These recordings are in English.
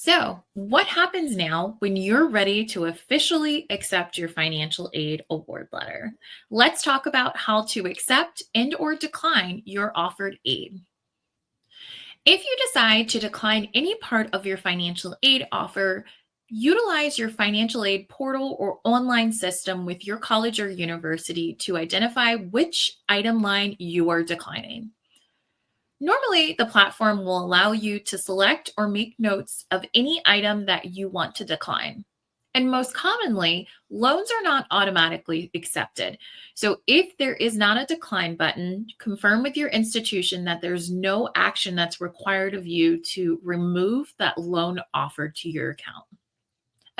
So, what happens now when you're ready to officially accept your financial aid award letter? Let's talk about how to accept and or decline your offered aid. If you decide to decline any part of your financial aid offer, utilize your financial aid portal or online system with your college or university to identify which item line you are declining. Normally, the platform will allow you to select or make notes of any item that you want to decline. And most commonly, loans are not automatically accepted. So, if there is not a decline button, confirm with your institution that there's no action that's required of you to remove that loan offered to your account.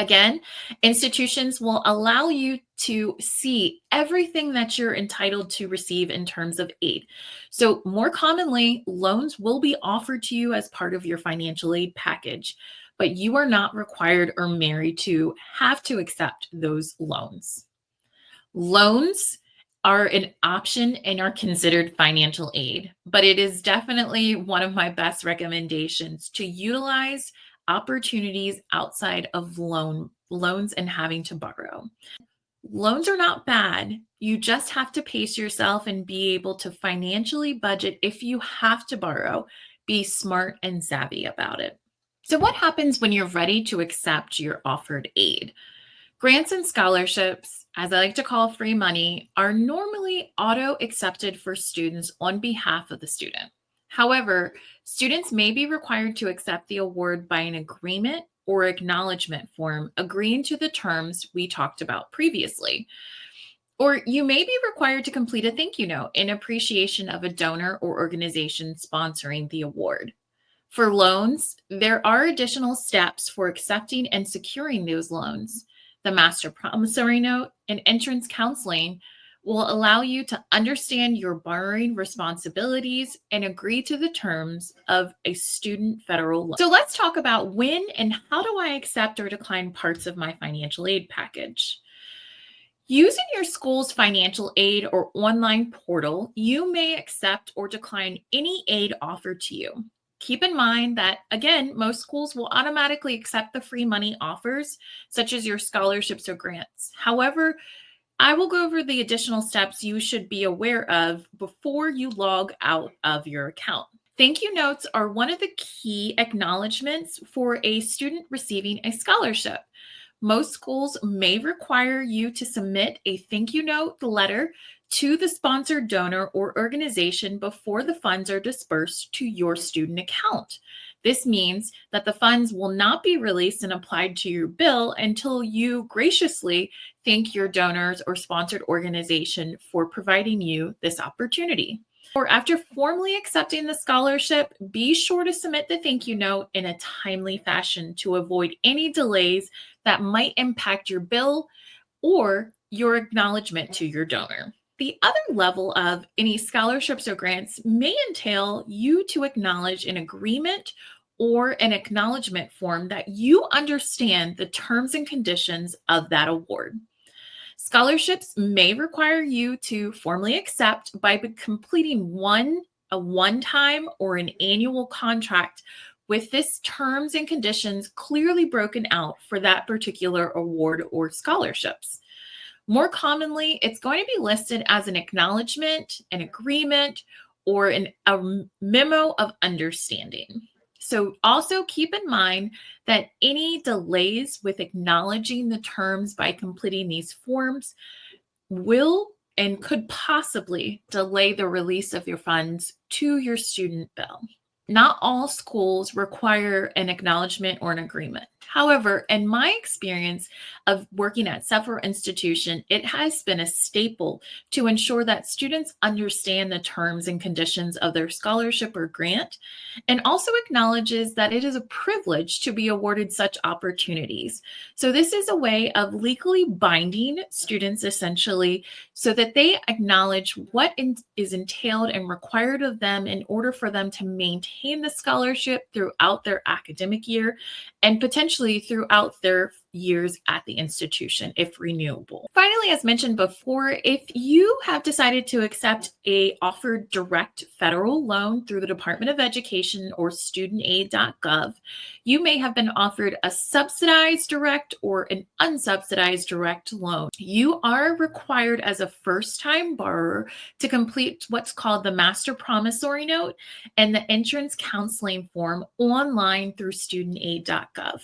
Again, institutions will allow you to see everything that you're entitled to receive in terms of aid. So, more commonly, loans will be offered to you as part of your financial aid package, but you are not required or married to have to accept those loans. Loans are an option and are considered financial aid, but it is definitely one of my best recommendations to utilize opportunities outside of loans and having to borrow. Loans are not bad. You just have to pace yourself and be able to financially budget if you have to borrow. Be smart and savvy about it. So, what happens when you're ready to accept your offered aid? Grants and scholarships, as I like to call free money, are normally auto accepted for students on behalf of the student. However, students may be required to accept the award by an agreement or acknowledgement form agreeing to the terms we talked about previously. Or you may be required to complete a thank you note in appreciation of a donor or organization sponsoring the award. For loans, there are additional steps for accepting and securing those loans. The master promissory note and entrance counseling will allow you to understand your borrowing responsibilities and agree to the terms of a student federal loan. So let's talk about when and how do I accept or decline parts of my financial aid package. Using your school's financial aid or online portal, you may accept or decline any aid offered to you. Keep in mind that, again, most schools will automatically accept the free money offers, such as your scholarships or grants. However, I will go over the additional steps you should be aware of before you log out of your account. Thank you notes are one of the key acknowledgments for a student receiving a scholarship. Most schools may require you to submit a thank you note letter to the sponsored donor or organization before the funds are dispersed to your student account. This means that the funds will not be released and applied to your bill until you graciously thank your donors or sponsored organization for providing you this opportunity. Or after formally accepting the scholarship, be sure to submit the thank you note in a timely fashion to avoid any delays that might impact your bill or your acknowledgement to your donor. The other level of any scholarships or grants may entail you to acknowledge an agreement or an acknowledgement form that you understand the terms and conditions of that award. Scholarships may require you to formally accept by completing a one-time or an annual contract with this terms and conditions clearly broken out for that particular award or scholarships. More commonly, it's going to be listed as an acknowledgement, an agreement, or a memo of understanding. So also keep in mind that any delays with acknowledging the terms by completing these forms will and could possibly delay the release of your funds to your student bill. Not all schools require an acknowledgement or an agreement. However, in my experience of working at several institutions, it has been a staple to ensure that students understand the terms and conditions of their scholarship or grant, and also acknowledges that it is a privilege to be awarded such opportunities. So this is a way of legally binding students essentially so that they acknowledge what is entailed and required of them in order for them to maintain the scholarship throughout their academic year and potentially throughout their years at the institution if renewable. Finally, as mentioned before, if you have decided to accept a offered direct federal loan through the Department of Education or studentaid.gov, you may have been offered a subsidized direct or an unsubsidized direct loan. You are required as a first-time borrower to complete what's called the Master Promissory Note and the Entrance Counseling Form online through studentaid.gov.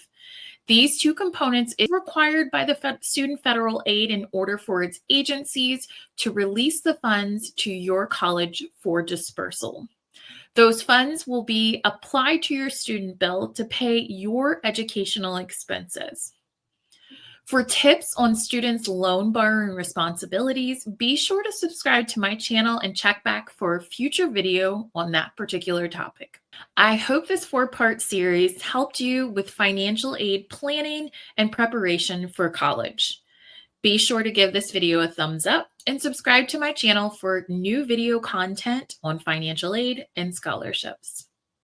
These two components is required by the Student Federal Aid in order for its agencies to release the funds to your college for dispersal. Those funds will be applied to your student bill to pay your educational expenses. For tips on students' loan borrowing responsibilities, be sure to subscribe to my channel and check back for a future video on that particular topic. I hope this 4-part series helped you with financial aid planning and preparation for college. Be sure to give this video a thumbs up and subscribe to my channel for new video content on financial aid and scholarships.